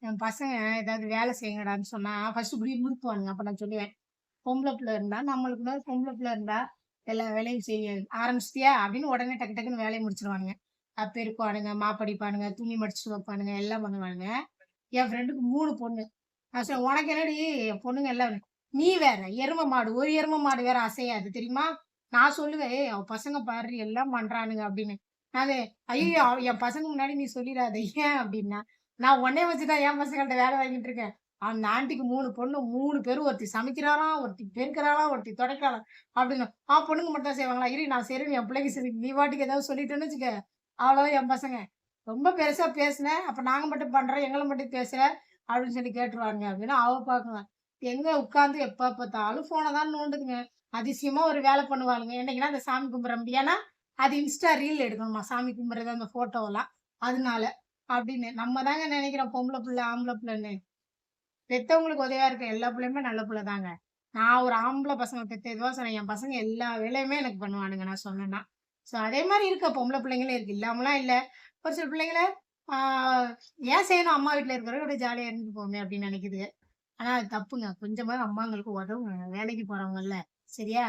என் பசங்க ஏதாவது வேலை செய்யுங்கடான்னு சொன்னா, ஃபர்ஸ்ட் இப்படி நிறுத்துவானுங்க. அப்ப நான் சொல்லுவேன், "பொம்பள பிள்ளை இருந்தா நம்மளுக்கு தான் பொம்பள பிள்ளை இருந்தா எல்லா வேலையும் செய்ய ஆரம்பிச்சிட்டியா?" அப்படின்னு உடனே டக்கு டக்குன்னு வேலைய முடிச்சுருவானுங்க. பெருக்குவானுங்க, மாப்படிப்பானுங்க, துணி மடிச்சுட்டு வைப்பானுங்க, எல்லாம் பண்ணுவானுங்க. என் ஃப்ரெண்டுக்கு 3 பொண்ணு. நான் சொன்னேன், "உனக்கு என்னடி பொண்ணுங்க எல்லாம்" நீ வேற எரும மாடு. ஒரு எரும மாடு வேற அசையாது தெரியுமா? நான் சொல்லுவேன், "ஏய் அவ பசங்க பாருடி எல்லாம் பண்றானுங்க" அப்படின்னு. நானு, "ஐய்யய்யோ! என் பசங்க முன்னாடி நீ சொல்லிறாத." "ஏன்?" அப்படின்னா, "நான் உன்னைய வச்சு தான் என் பசங்கள்ட்ட வேலை வாங்கிட்டு இருக்கேன்." அந்த ஆன்டிக்கு 3 பொண்ணு 3 பேரும் ஒருத்தி சமைக்கிறாளாம், ஒருத்தி பெருக்குறாளாம், ஒருத்தி துடைக்கிறாளாம் அப்படின்னு. பொண்ணுங்க மட்டும் தான் செய்வாங்களா? இரு நான் செய்றேன்னு என் பிள்ளைக்கு சொல்லி நீ பாட்டுக்கு ஏதாவது சொல்லிட்டேன்னு வச்சுக்க, அவ்வளோதான் என் பசங்க. ரொம்ப பெருசா பேசுன, அப்ப நாங்க மட்டும் பண்றோம், எங்கள மட்டும் பேசுற அப்படின்னு சொல்லி கேட்டுருவாங்க அப்படின்னு அவ பாக்குவா. எங்க உட்கார்ந்து எப்ப பார்த்தாலும் ஃபோன தான் நோண்டுதுங்க. அதிசயமா ஒரு வேலை பண்ணுவாளுங்க. என்னைக்குன்னா அந்த சாமி கும்பிடுற முடியான்னா, அது இன்ஸ்டா ரீல் எடுக்கணுமா சாமி கும்பிடுறது அந்த ஃபோட்டோவெல்லாம். அதனால அப்படின்னு. நம்ம தாங்க நெனைக்கிறோம் பொம்பள புள்ள, ஆம்பள புள்ளன்னு. பெத்தவங்களுக்கு உதவியா இருக்க எல்லா பிள்ளையுமே நல்ல புள்ள தாங்க. நான் ஒரு ஆம்பள பசங்க பெத்து இதுவா சொன்னேன். என் பசங்க எல்லா வேலையுமே எனக்கு பண்ணுவானுங்க நான் சொன்னேன்னா. ஸோ அதே மாரி இருக்க பொம்பள பிள்ளைங்களும் இருக்கு. இல்லாமலாம் இல்ல. ஒரு சில பிள்ளைங்கள ஆ ஏன் செய்யணும் அம்மா வீட்ல இருக்கிறவங்க அப்படியே ஜாலியா இருந்துட்டு போமே அப்படின்னு நெனைக்குதுக. ஆனா அது தப்புங்க. கொஞ்சமாவது அம்மாங்களுக்கு உதவுங்க. வேலைக்கு போறவங்கல்ல. சரியா?